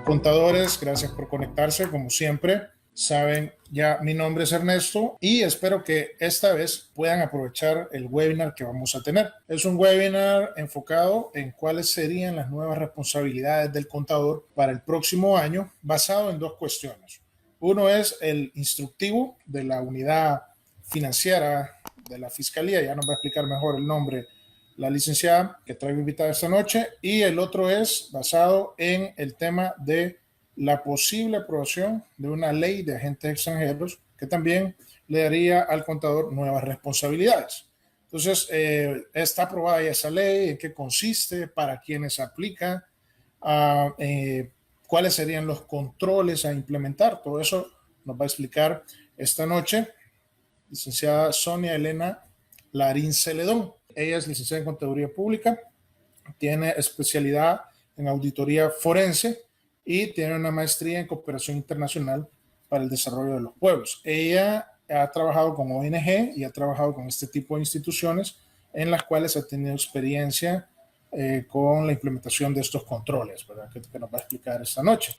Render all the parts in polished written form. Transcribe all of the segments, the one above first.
Contadores, gracias por conectarse, como siempre. Saben, ya mi nombre es Ernesto y espero que esta vez puedan aprovechar el webinar que vamos a tener. Es un webinar enfocado en cuáles serían las nuevas responsabilidades del contador para el próximo año, basado en dos cuestiones. Uno es el instructivo de la unidad financiera de la Fiscalía, ya nos va a explicar mejor el nombre la licenciada que traigo invitada esta noche, y el otro es basado en el tema de la posible aprobación de una ley de agentes extranjeros que también le daría al contador nuevas responsabilidades. Entonces, está aprobada ya esa ley, en qué consiste, para quiénes aplica, cuáles serían los controles a implementar. Todo eso nos va a explicar esta noche licenciada Sonia Elena Larín Celedón. Ella es licenciada en Contaduría Pública, tiene especialidad en auditoría forense y tiene una maestría en cooperación internacional para el desarrollo de los pueblos. Ella ha trabajado con ONG y ha trabajado con este tipo de instituciones en las cuales ha tenido experiencia con la implementación de estos controles, ¿verdad? Que nos va a explicar esta noche.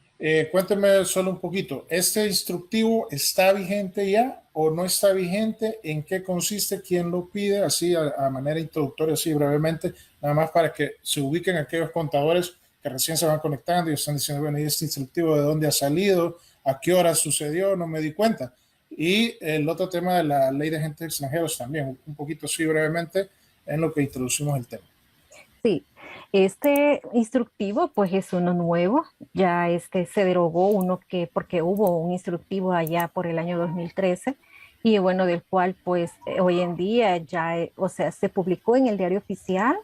Cuénteme solo un poquito, ¿este instructivo está vigente ya o no está vigente? ¿En qué consiste? ¿Quién lo pide? Así a manera introductoria, así brevemente, nada más para que se ubiquen aquellos contadores que recién se van conectando y están diciendo, bueno, ¿y este instructivo de dónde ha salido? ¿A qué hora sucedió? No me di cuenta. Y el otro tema de la ley de agentes extranjeros también, un poquito así brevemente en lo que introducimos el tema. Sí, este instructivo pues es uno nuevo, ya se derogó uno porque hubo un instructivo allá por el año 2013 y bueno, del cual pues hoy en día ya, o sea, se publicó en el diario oficial,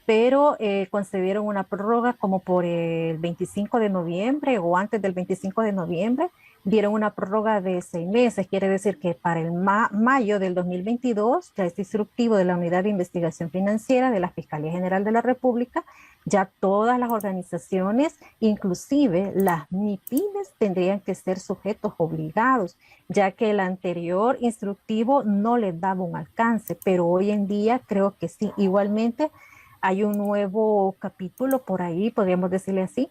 pero concedieron una prórroga como por el 25 de noviembre o antes del 25 de noviembre, dieron una prórroga de 6 meses, quiere decir que para el mayo del 2022 ya este instructivo de la Unidad de Investigación Financiera de la Fiscalía General de la República, ya todas las organizaciones, inclusive las MIPIMES, tendrían que ser sujetos obligados, ya que el anterior instructivo no les daba un alcance, pero hoy en día creo que sí. Igualmente hay un nuevo capítulo por ahí, podríamos decirle así,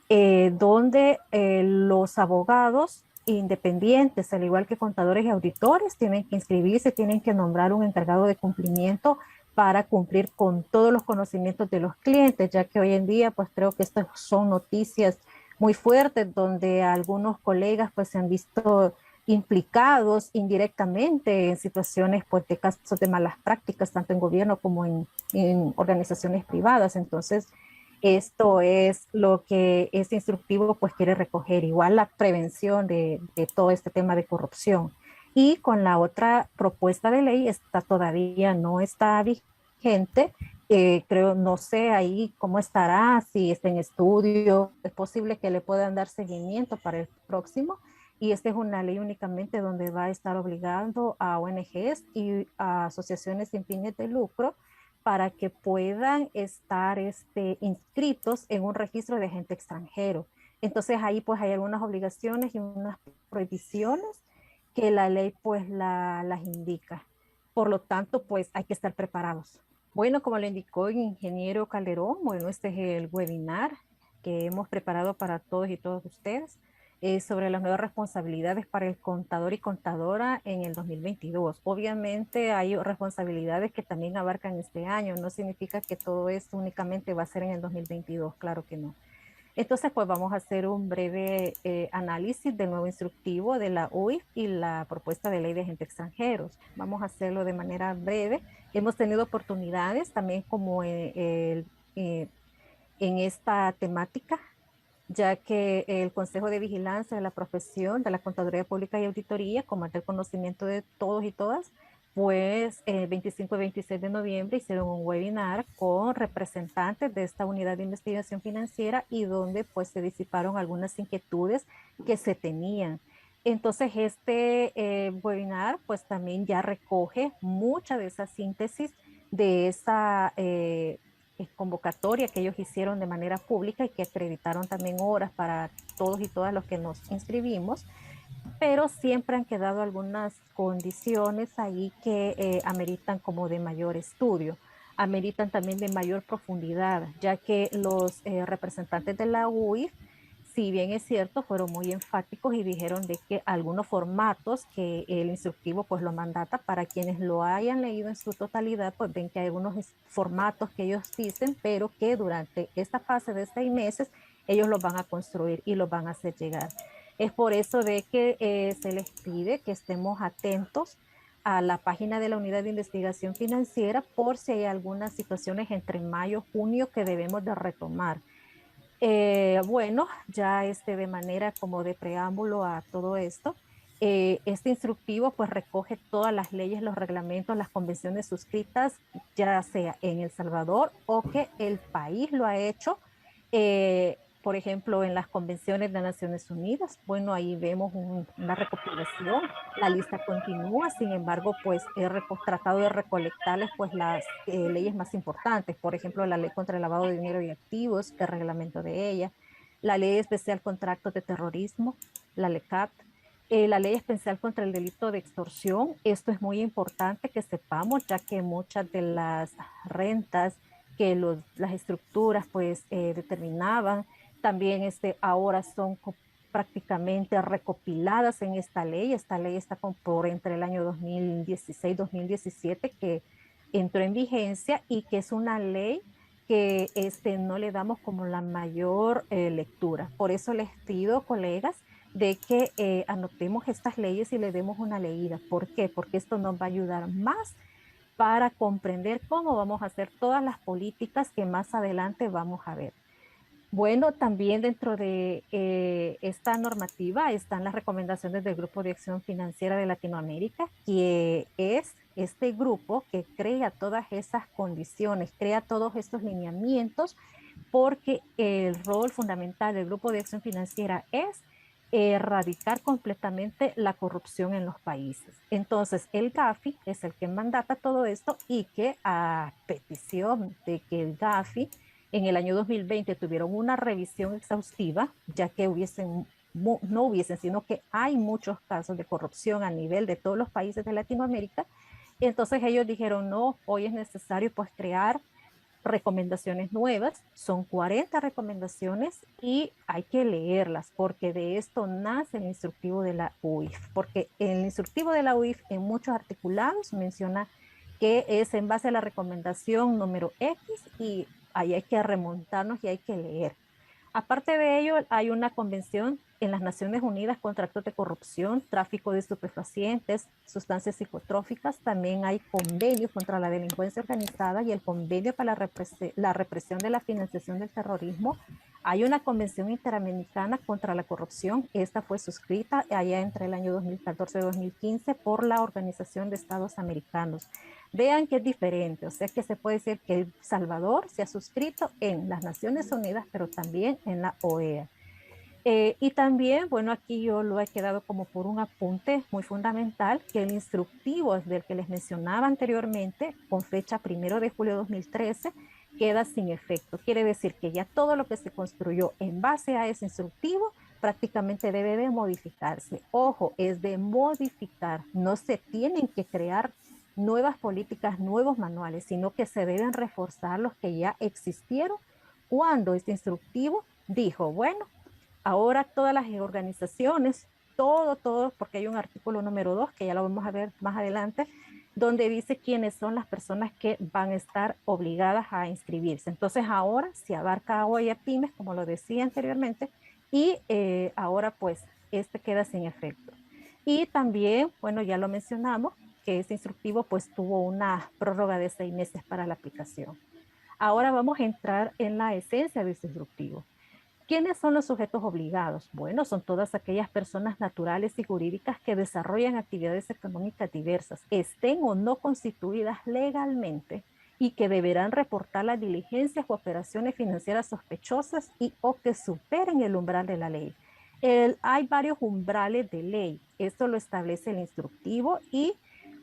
donde los abogados independientes, al igual que contadores y auditores, tienen que inscribirse, tienen que nombrar un encargado de cumplimiento para cumplir con todos los conocimientos de los clientes, ya que hoy en día pues creo que estas son noticias muy fuertes donde algunos colegas pues se han visto implicados indirectamente en situaciones pues de casos de malas prácticas tanto en gobierno como en organizaciones privadas. Entonces esto es lo que este instructivo pues quiere recoger, igual la prevención de todo este tema de corrupción. Y con la otra propuesta de ley, esta todavía no está vigente. Creo, no sé ahí cómo estará, si está en estudio, es posible que le puedan dar seguimiento para el próximo. Y esta es una ley únicamente donde va a estar obligando a ONGs y a asociaciones sin fines de lucro para que puedan estar inscritos en un registro de agente extranjero. Entonces ahí pues hay algunas obligaciones y unas prohibiciones que la ley pues las indica. Por lo tanto, pues hay que estar preparados. Bueno, como lo indicó el ingeniero Calderón, bueno, este es el webinar que hemos preparado para todos y todas ustedes sobre las nuevas responsabilidades para el contador y contadora en el 2022. Obviamente hay responsabilidades que también abarcan este año, no significa que todo esto únicamente va a ser en el 2022, claro que no. Entonces, pues vamos a hacer un breve análisis del nuevo instructivo de la UIF y la propuesta de ley de agentes extranjeros. Vamos a hacerlo de manera breve. Hemos tenido oportunidades también como en esta temática, ya que el Consejo de Vigilancia de la Profesión de la Contaduría Pública y Auditoría, como es del conocimiento de todos y todas, pues el 25 y 26 de noviembre hicieron un webinar con representantes de esta unidad de investigación financiera y donde pues se disiparon algunas inquietudes que se tenían. Entonces webinar pues también ya recoge mucha de esa síntesis de esa convocatoria que ellos hicieron de manera pública y que acreditaron también horas para todos y todas los que nos inscribimos, pero siempre han quedado algunas condiciones ahí que ameritan como de mayor estudio, ameritan también de mayor profundidad, ya que los representantes de la UIF si bien es cierto, fueron muy enfáticos y dijeron de que algunos formatos que el instructivo pues lo mandata para quienes lo hayan leído en su totalidad, pues ven que hay algunos formatos que ellos dicen, pero que durante esta fase de 6 meses ellos los van a construir y los van a hacer llegar. Es por eso de que se les pide que estemos atentos a la página de la Unidad de Investigación Financiera por si hay algunas situaciones entre mayo y junio que debemos de retomar. Bueno, ya de manera como de preámbulo a todo esto, este instructivo pues recoge todas las leyes, los reglamentos, las convenciones suscritas, ya sea en El Salvador o que el país lo ha hecho, por ejemplo, en las convenciones de Naciones Unidas. Bueno, ahí vemos una recopilación, la lista continúa, sin embargo, pues he tratado de recolectarles pues las leyes más importantes, por ejemplo, la ley contra el lavado de dinero y activos, que reglamento de ella, la ley especial contra actos de terrorismo, la LECAT, la ley especial contra el delito de extorsión. Esto es muy importante que sepamos, ya que muchas de las rentas que las estructuras pues determinaban, también ahora son prácticamente recopiladas en esta ley. Esta ley está por entre el año 2016-2017 que entró en vigencia y que es una ley que no le damos como la mayor lectura. Por eso les pido, colegas, de que anotemos estas leyes y le demos una leída. ¿Por qué? Porque esto nos va a ayudar más para comprender cómo vamos a hacer todas las políticas que más adelante vamos a ver. Bueno, también dentro de esta normativa están las recomendaciones del Grupo de Acción Financiera de Latinoamérica, que es este grupo que crea todas esas condiciones, crea todos estos lineamientos, porque el rol fundamental del Grupo de Acción Financiera es erradicar completamente la corrupción en los países. Entonces, el GAFI es el que mandata todo esto y que a petición de que el GAFI en el año 2020 tuvieron una revisión exhaustiva, ya que no hubiesen, sino que hay muchos casos de corrupción a nivel de todos los países de Latinoamérica. Entonces ellos dijeron, no, hoy es necesario pues crear recomendaciones nuevas, son 40 recomendaciones y hay que leerlas porque de esto nace el instructivo de la UIF, porque el instructivo de la UIF en muchos articulados menciona que es en base a la recomendación número X y ahí hay que remontarnos y hay que leer. Aparte de ello, hay una convención en las Naciones Unidas contra actos de corrupción, tráfico de estupefacientes, sustancias psicotróficas. También hay convenios contra la delincuencia organizada y el convenio para la represión de la financiación del terrorismo. Hay una convención interamericana contra la corrupción. Esta fue suscrita allá entre el año 2014 y 2015 por la Organización de Estados Americanos. Vean que es diferente, o sea que se puede decir que El Salvador se ha suscrito en las Naciones Unidas, pero también en la OEA. Y también, bueno, aquí yo lo he quedado como por un apunte muy fundamental, que el instructivo del que les mencionaba anteriormente, con fecha 1 de julio de 2013, queda sin efecto. Quiere decir que ya todo lo que se construyó en base a ese instructivo prácticamente debe de modificarse. Ojo, es de modificar, no se tienen que crear nuevas políticas, nuevos manuales, sino que se deben reforzar los que ya existieron cuando este instructivo dijo, bueno, ahora todas las organizaciones, todo, porque hay un artículo número 2 que ya lo vamos a ver más adelante, donde dice quiénes son las personas que van a estar obligadas a inscribirse. Entonces ahora se abarca a OEA pymes, como lo decía anteriormente, y ahora pues queda sin efecto. Y también, bueno, ya lo mencionamos, que este instructivo pues tuvo una prórroga de 6 meses para la aplicación. Ahora vamos a entrar en la esencia de este instructivo. ¿Quiénes son los sujetos obligados? Bueno, son todas aquellas personas naturales y jurídicas que desarrollan actividades económicas diversas, estén o no constituidas legalmente y que deberán reportar las diligencias o operaciones financieras sospechosas y o que superen el umbral de la ley. Hay varios umbrales de ley. Esto lo establece el instructivo y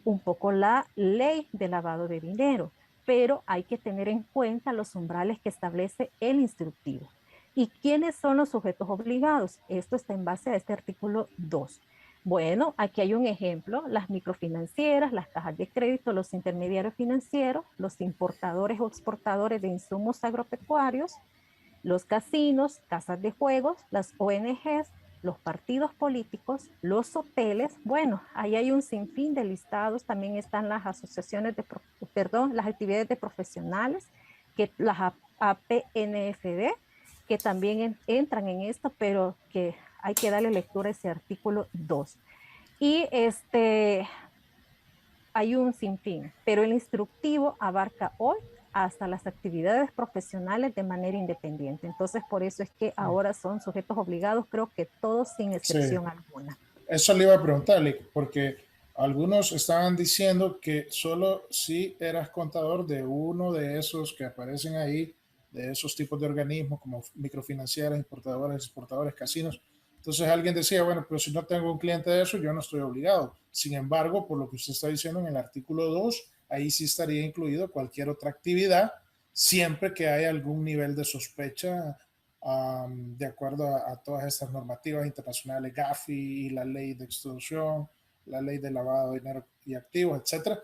un poco la ley de lavado de dinero, pero hay que tener en cuenta los umbrales que establece el instructivo. ¿Y quiénes son los sujetos obligados? Esto está en base a este artículo 2. Bueno, aquí hay un ejemplo, las microfinancieras, las cajas de crédito, los intermediarios financieros, los importadores o exportadores de insumos agropecuarios, los casinos, casas de juegos, las ONGs, los partidos políticos, los hoteles. Bueno, ahí hay un sinfín de listados. También están las asociaciones de, perdón, las actividades de profesionales, que las APNFD, que también entran en esto, pero que hay que darle lectura a ese artículo 2. Y hay un sinfín, pero el instructivo abarca hoy hasta las actividades profesionales de manera independiente. Entonces, por eso es que ahora son sujetos obligados, creo que todos sin Sí, excepción alguna. eso le iba a preguntarle, porque algunos estaban diciendo que solo si eras contador de uno de esos que aparecen ahí, de esos tipos de organismos como microfinancieras, importadoras, exportadores, casinos. Entonces alguien decía, bueno, pero si no tengo un cliente de eso, yo no estoy obligado. Sin embargo, por lo que usted está diciendo en el artículo 2, ahí sí estaría incluido cualquier otra actividad, siempre que haya algún nivel de sospecha de acuerdo a todas estas normativas internacionales, GAFI, la ley de extorsión, la ley de lavado de dinero y activos, etcétera.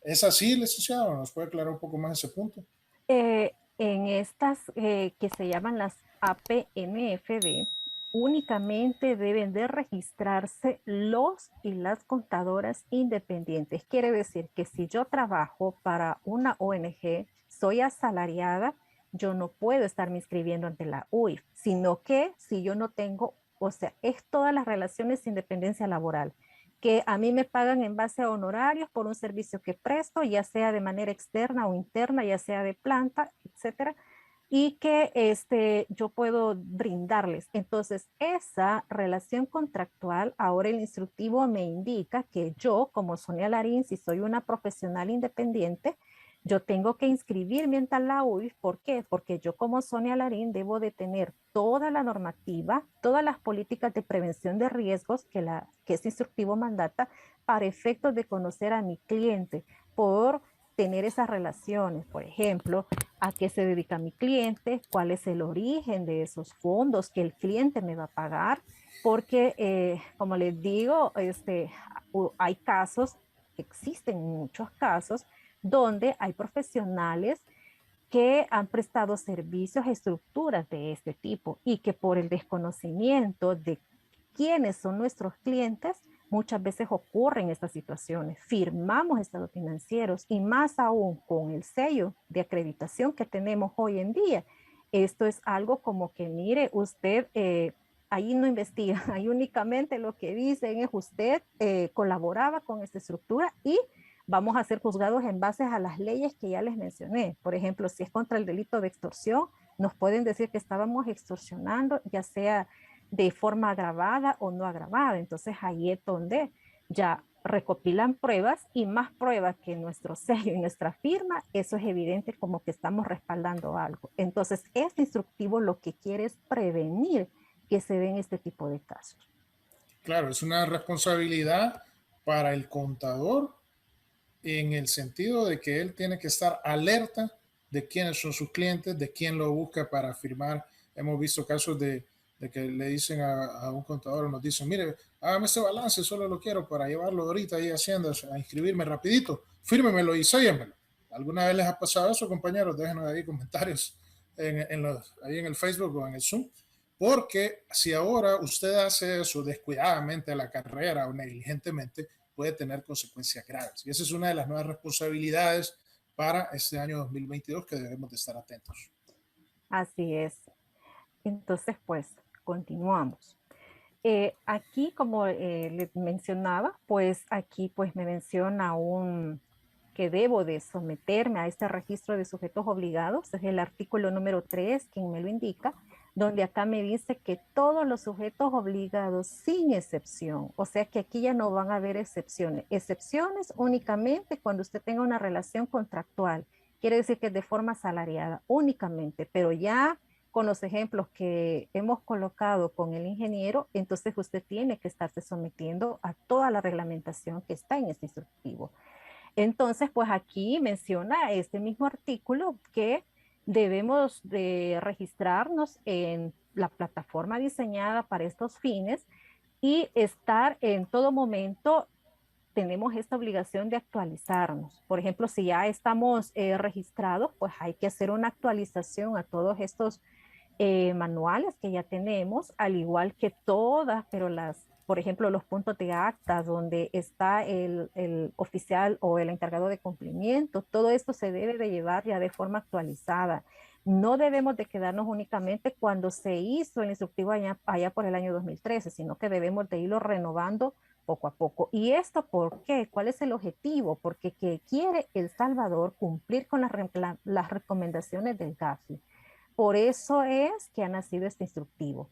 ¿Es así, licenciado? ¿Nos puede aclarar un poco más ese punto? En estas que se llaman las APNFD, únicamente deben de registrarse los y las contadoras independientes. Quiere decir que si yo trabajo para una ONG, soy asalariada, yo no puedo estarme inscribiendo ante la UIF, sino que si yo no tengo, o sea, es todas las relaciones de independencia laboral, que a mí me pagan en base a honorarios por un servicio que presto, ya sea de manera externa o interna, ya sea de planta, etcétera, y que yo puedo brindarles. Entonces, esa relación contractual, ahora el instructivo me indica que yo, como Sonia Larín, si soy una profesional independiente, yo tengo que inscribirme en la UIF. ¿Por qué? Porque yo como Sonia Larín debo de tener toda la normativa, todas las políticas de prevención de riesgos que ese instructivo mandata para efectos de conocer a mi cliente, por tener esas relaciones. Por ejemplo, a qué se dedica mi cliente, cuál es el origen de esos fondos que el cliente me va a pagar, porque como les digo, hay casos, existen muchos casos donde hay profesionales que han prestado servicios a estructuras de este tipo y que por el desconocimiento de quiénes son nuestros clientes, muchas veces ocurren estas situaciones. Firmamos estados financieros y más aún con el sello de acreditación que tenemos hoy en día. Esto es algo como que, mire, usted ahí no investiga, ahí únicamente lo que dicen es usted colaboraba con esta estructura y vamos a ser juzgados en base a las leyes que ya les mencioné. Por ejemplo, si es contra el delito de extorsión, nos pueden decir que estábamos extorsionando, ya sea de forma agravada o no agravada. Entonces ahí es donde ya recopilan pruebas y más pruebas que nuestro sello y nuestra firma, eso es evidente como que estamos respaldando algo. Entonces, este instructivo lo que quiere es prevenir que se den este tipo de casos. Claro, es una responsabilidad para el contador en el sentido de que él tiene que estar alerta de quiénes son sus clientes, de quién lo busca para firmar. Hemos visto casos de que le dicen a un contador, nos dicen, mire, hágame ese balance, solo lo quiero para llevarlo ahorita ahí haciendo, a inscribirme rapidito, fírmemelo y séllemelo. ¿Alguna vez les ha pasado eso, compañeros? Déjenos ahí comentarios ahí en el Facebook o en el Zoom. Porque si ahora usted hace eso descuidadamente a la carrera o negligentemente, puede tener consecuencias graves. Y esa es una de las nuevas responsabilidades para este año 2022 que debemos de estar atentos. Así es. Entonces, pues, continuamos. Aquí, como les mencionaba, pues aquí pues me menciona que debo de someterme a este registro de sujetos obligados, es el artículo número 3 quien me lo indica, donde acá me dice que todos los sujetos obligados sin excepción, o sea que aquí ya no van a haber excepciones, excepciones únicamente cuando usted tenga una relación contractual, quiere decir que es de forma asalariada únicamente, pero ya con los ejemplos que hemos colocado con el ingeniero, entonces usted tiene que estarse sometiendo a toda la reglamentación que está en este instructivo. Entonces, pues aquí menciona este mismo artículo que debemos de registrarnos en la plataforma diseñada para estos fines y estar en todo momento, tenemos esta obligación de actualizarnos. Por ejemplo, si ya estamos registrados, pues hay que hacer una actualización a todos estos manuales que ya tenemos, al igual que todas, pero por ejemplo, los puntos de actas donde está el oficial o el encargado de cumplimiento, todo esto se debe de llevar ya de forma actualizada. No debemos de quedarnos únicamente cuando se hizo el instructivo allá por el año 2013, sino que debemos de irlo renovando poco a poco. ¿Y esto por qué? ¿Cuál es el objetivo? Porque que quiere El Salvador cumplir con las recomendaciones del GAFI. Por eso es que ha nacido este instructivo.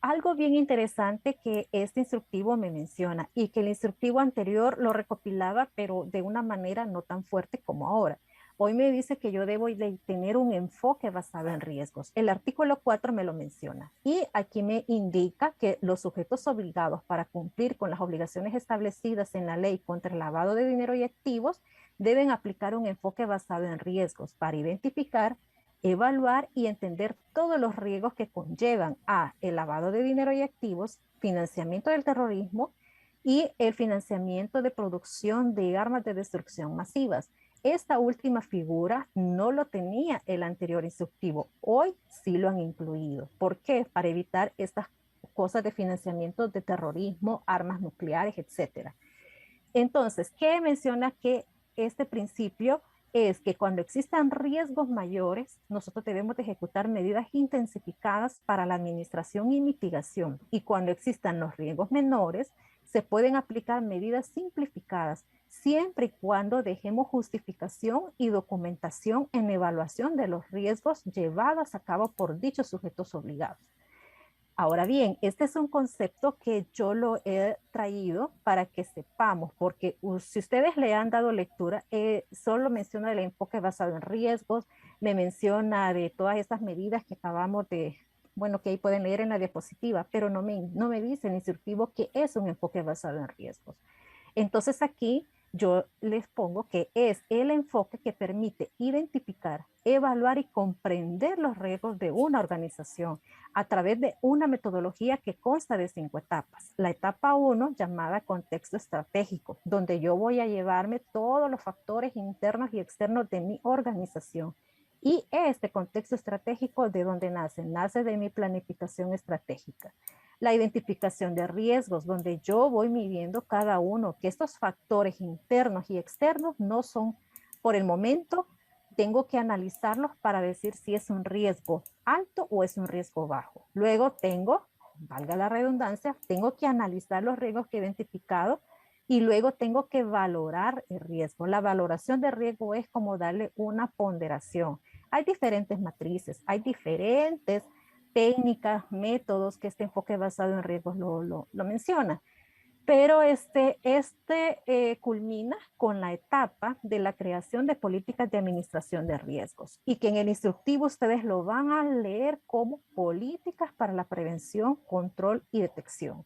Algo bien interesante que este instructivo me menciona y que el instructivo anterior lo recopilaba, pero de una manera no tan fuerte como ahora. Hoy me dice que yo debo de tener un enfoque basado en riesgos. El artículo 4 me lo menciona y aquí me indica que los sujetos obligados para cumplir con las obligaciones establecidas en la ley contra el lavado de dinero y activos deben aplicar un enfoque basado en riesgos para identificar, evaluar y entender todos los riesgos que conllevan a el lavado de dinero y activos, financiamiento del terrorismo y el financiamiento de producción de armas de destrucción masivas. Esta última figura no lo tenía el anterior instructivo. Hoy sí lo han incluido. ¿Por qué? Para evitar estas cosas de financiamiento de terrorismo, armas nucleares, etcétera. Entonces, ¿qué menciona que este principio? Es que cuando existan riesgos mayores, nosotros debemos de ejecutar medidas intensificadas para la administración y mitigación. Y cuando existan los riesgos menores, se pueden aplicar medidas simplificadas, siempre y cuando dejemos justificación y documentación en evaluación de los riesgos llevados a cabo por dichos sujetos obligados. Ahora bien, este es un concepto que yo lo he traído para que sepamos, porque si ustedes le han dado lectura, solo menciona el enfoque basado en riesgos, me menciona de todas estas medidas que acabamos de, bueno, que ahí pueden leer en la diapositiva, pero no me dice en instructivo que es un enfoque basado en riesgos. Entonces aquí yo les pongo que es el enfoque que permite identificar, evaluar y comprender los riesgos de una organización a través de una metodología que consta de 5 etapas. La etapa 1, llamada contexto estratégico, donde yo voy a llevarme todos los factores internos y externos de mi organización. Y este contexto estratégico, ¿de dónde nace? Nace de mi planificación estratégica. La identificación de riesgos, donde yo voy midiendo cada uno, que estos factores internos y externos no son, por el momento, tengo que analizarlos para decir si es un riesgo alto o es un riesgo bajo. Luego tengo, valga la redundancia, tengo que analizar los riesgos que he identificado y luego tengo que valorar el riesgo. La valoración de riesgo es como darle una ponderación. Hay diferentes matrices, hay diferentes técnicas, métodos que este enfoque basado en riesgos lo menciona. Pero culmina con la etapa de la creación de políticas de administración de riesgos y que en el instructivo ustedes lo van a leer como políticas para la prevención, control y detección.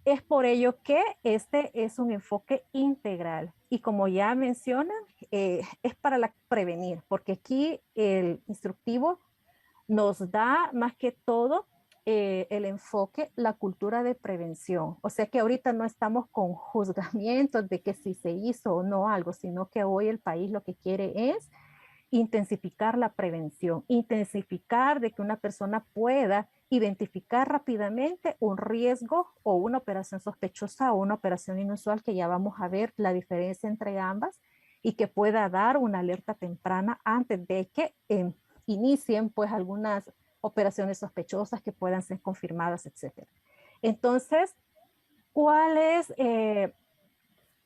Es por ello que este es un enfoque integral y como ya mencionan, es para prevenir, porque aquí el instructivo nos da más que todo el enfoque, la cultura de prevención. O sea que ahorita no estamos con juzgamientos de que si se hizo o no algo, sino que hoy el país lo que quiere es intensificar la prevención, intensificar de que una persona pueda identificar rápidamente un riesgo o una operación sospechosa o una operación inusual, que ya vamos a ver la diferencia entre ambas, y que pueda dar una alerta temprana antes de que inicien pues algunas operaciones sospechosas que puedan ser confirmadas, etcétera. Entonces, ¿cuáles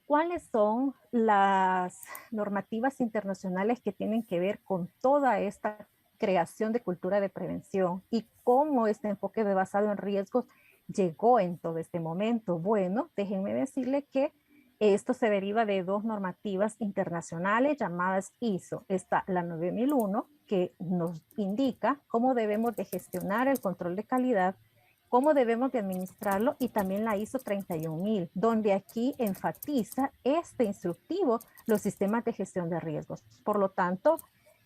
¿cuáles son las normativas internacionales que tienen que ver con toda esta creación de cultura de prevención y cómo este enfoque de basado en riesgos llegó en todo este momento? Bueno, déjenme decirle que esto se deriva de dos normativas internacionales llamadas ISO. Está la 9001, que nos indica cómo debemos de gestionar el control de calidad, cómo debemos de administrarlo, y también la ISO 31000, donde aquí enfatiza este instructivo los sistemas de gestión de riesgos. Por lo tanto,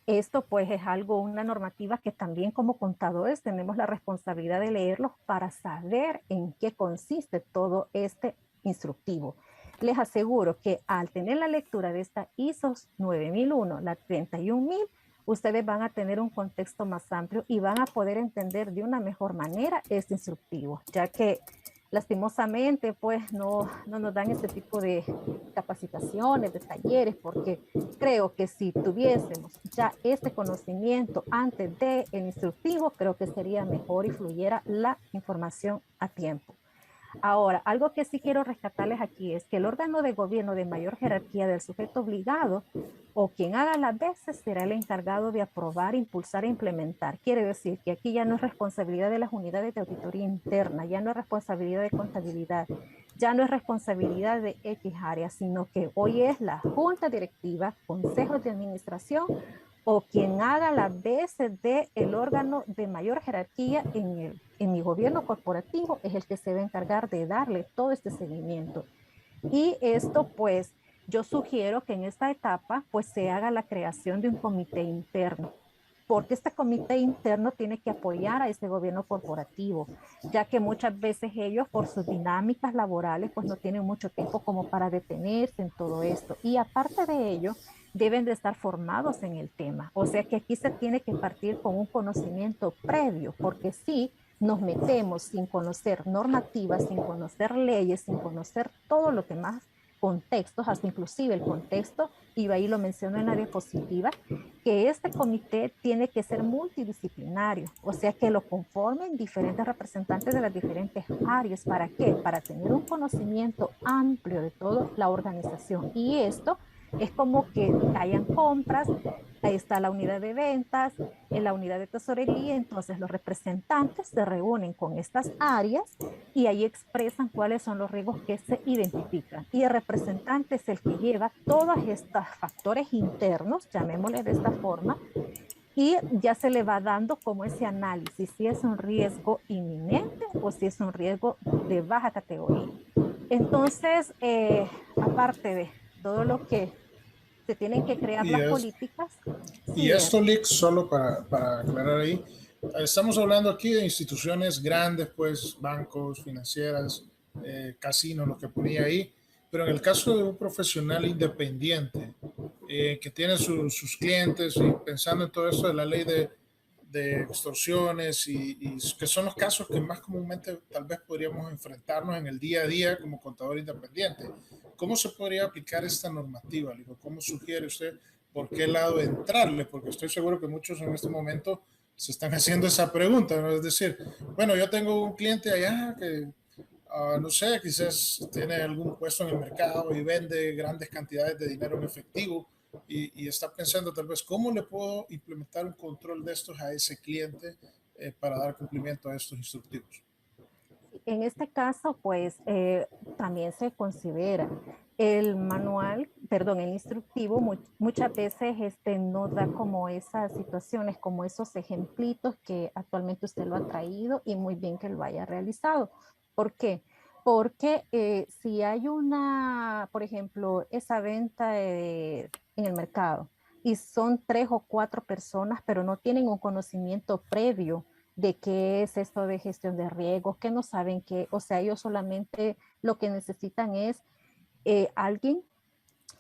esto pues es algo, una normativa que también como contadores tenemos la responsabilidad de leerlos para saber en qué consiste todo este instructivo. Les aseguro que al tener la lectura de esta ISO 9001, la 31000, ustedes van a tener un contexto más amplio y van a poder entender de una mejor manera este instructivo, ya que lastimosamente pues no nos dan este tipo de capacitaciones, de talleres, porque creo que si tuviésemos ya este conocimiento antes del instructivo, creo que sería mejor y fluyera la información a tiempo. Ahora, algo que sí quiero rescatarles aquí es que el órgano de gobierno de mayor jerarquía del sujeto obligado o quien haga las veces será el encargado de aprobar, impulsar e implementar. Quiere decir que aquí ya no es responsabilidad de las unidades de auditoría interna, ya no es responsabilidad de contabilidad, ya no es responsabilidad de X área, sino que hoy es la junta directiva, consejos de administración o quien haga las veces del órgano de mayor jerarquía en mi gobierno corporativo es el que se va a encargar de darle todo este seguimiento. Y esto pues yo sugiero que en esta etapa pues se haga la creación de un comité interno, porque este comité interno tiene que apoyar a ese gobierno corporativo, ya que muchas veces ellos por sus dinámicas laborales pues no tienen mucho tiempo como para detenerse en todo esto. Y aparte de ello, deben de estar formados en el tema. O sea que aquí se tiene que partir con un conocimiento previo, porque si nos metemos sin conocer normativas, sin conocer leyes, sin conocer todo lo que más contextos, hasta inclusive el contexto, y ahí lo menciono en la diapositiva, que este comité tiene que ser multidisciplinario, o sea, que lo conformen diferentes representantes de las diferentes áreas. ¿Para qué? Para tener un conocimiento amplio de toda la organización. Y esto es como que hayan compras, ahí está la unidad de ventas, en la unidad de tesorería, entonces los representantes se reúnen con estas áreas y ahí expresan cuáles son los riesgos que se identifican. Y el representante es el que lleva todos estos factores internos, llamémosle de esta forma, y ya se le va dando como ese análisis, si es un riesgo inminente o si es un riesgo de baja categoría. Entonces, aparte de todo lo que se tienen que crear Y, las es, políticas, y sí, esto, Lick, solo para aclarar ahí, estamos hablando aquí de instituciones grandes, pues bancos, financieras, casinos, lo que ponía ahí, pero en el caso de un profesional independiente que tiene sus clientes y pensando en todo esto de la ley de extorsiones y que son los casos que más comúnmente tal vez podríamos enfrentarnos en el día a día como contador independiente. ¿Cómo se podría aplicar esta normativa? ¿Cómo sugiere usted por qué lado entrarle? Porque estoy seguro que muchos en este momento se están haciendo esa pregunta, ¿no? Es decir, bueno, yo tengo un cliente allá que no sé, quizás tiene algún puesto en el mercado y vende grandes cantidades de dinero en efectivo y está pensando tal vez cómo le puedo implementar un control de estos a ese cliente para dar cumplimiento a estos instructivos. en este caso, pues también se considera el manual, perdón, el instructivo, muchas veces no da como esas situaciones, como esos ejemplitos que actualmente usted lo ha traído y muy bien que lo haya realizado. ¿Por qué? Porque si hay una, por ejemplo, esa venta en el mercado y son 3 o 4 personas, pero no tienen un conocimiento previo de qué es esto de gestión de riesgos, que no saben qué, o sea, ellos solamente lo que necesitan es alguien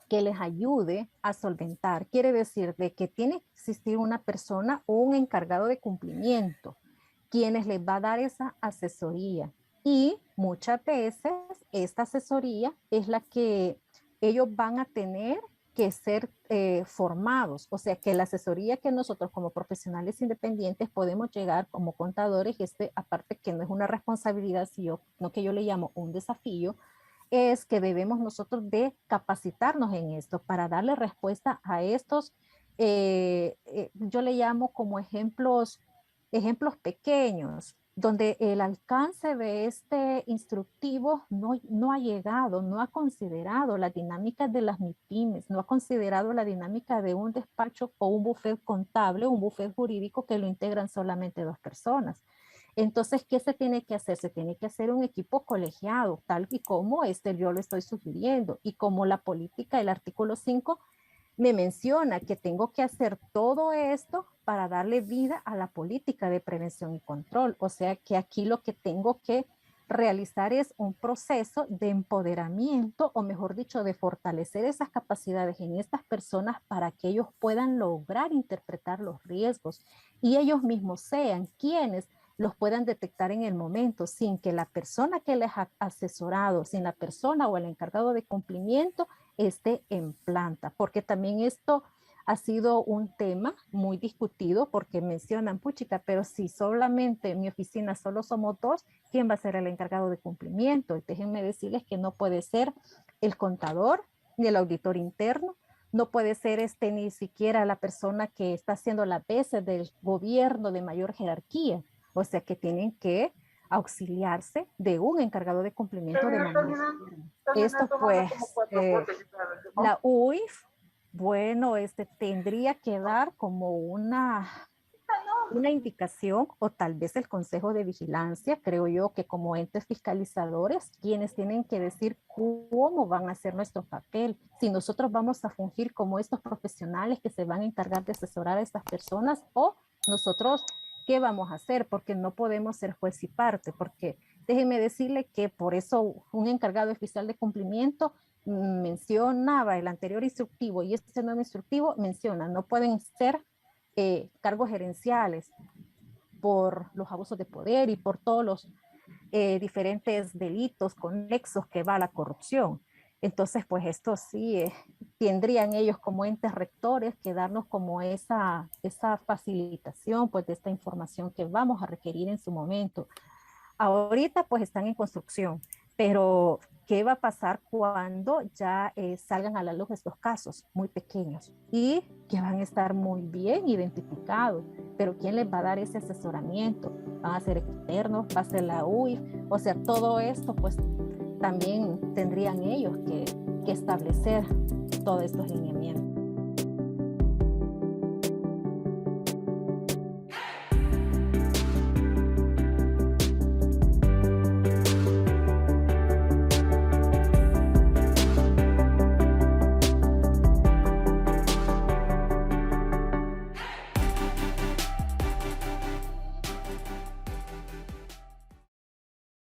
que les ayude a solventar. Quiere decir de que tiene que existir una persona o un encargado de cumplimiento, quienes les va a dar esa asesoría. Y muchas veces esta asesoría es la que ellos van a tener que ser formados, o sea que la asesoría que nosotros como profesionales independientes podemos llegar como contadores, aparte que no es una responsabilidad, no que yo le llamo un desafío, es que debemos nosotros de capacitarnos en esto para darle respuesta a estos, yo le llamo como ejemplos pequeños, donde el alcance de este instructivo no ha llegado, no ha considerado la dinámica de las MIPIMES, no ha considerado la dinámica de un despacho o un bufet contable, un bufet jurídico que lo integran solamente 2 personas. Entonces, ¿qué se tiene que hacer? Se tiene que hacer un equipo colegiado, tal y como yo lo estoy sugiriendo, y como la política, el artículo 5 me menciona que tengo que hacer todo esto para darle vida a la política de prevención y control. O sea que aquí lo que tengo que realizar es un proceso de empoderamiento, o mejor dicho, de fortalecer esas capacidades en estas personas para que ellos puedan lograr interpretar los riesgos y ellos mismos sean quienes los puedan detectar en el momento sin que la persona que les ha asesorado, sin la persona o el encargado de cumplimiento esté en planta, porque también esto ha sido un tema muy discutido porque mencionan, puchica, pero si solamente en mi oficina solo somos dos, ¿quién va a ser el encargado de cumplimiento? Y déjenme decirles que no puede ser el contador ni el auditor interno, no puede ser ni siquiera la persona que está haciendo las veces del gobierno de mayor jerarquía. O sea que tienen que auxiliarse de un encargado de cumplimiento de manera externa. Esto pues, la UIF, bueno, tendría que dar como una indicación, o tal vez el Consejo de Vigilancia, creo yo que como entes fiscalizadores, quienes tienen que decir cómo van a hacer nuestro papel, si nosotros vamos a fungir como estos profesionales que se van a encargar de asesorar a estas personas, o nosotros qué vamos a hacer, porque no podemos ser juez y parte, porque déjeme decirle que por eso un encargado oficial de cumplimiento mencionaba el anterior instructivo y este nuevo instructivo menciona, no pueden ser cargos gerenciales por los abusos de poder y por todos los diferentes delitos conexos que va a la corrupción. Entonces, pues esto sí, tendrían ellos como entes rectores que darnos como esa facilitación pues de esta información que vamos a requerir en su momento. Ahorita pues están en construcción, pero ¿qué va a pasar cuando ya salgan a la luz estos casos muy pequeños y que van a estar muy bien identificados? Pero ¿quién les va a dar ese asesoramiento? ¿Van a ser externos? ¿Va a ser la UIF? O sea, todo esto pues también tendrían ellos que establecer todos estos lineamientos.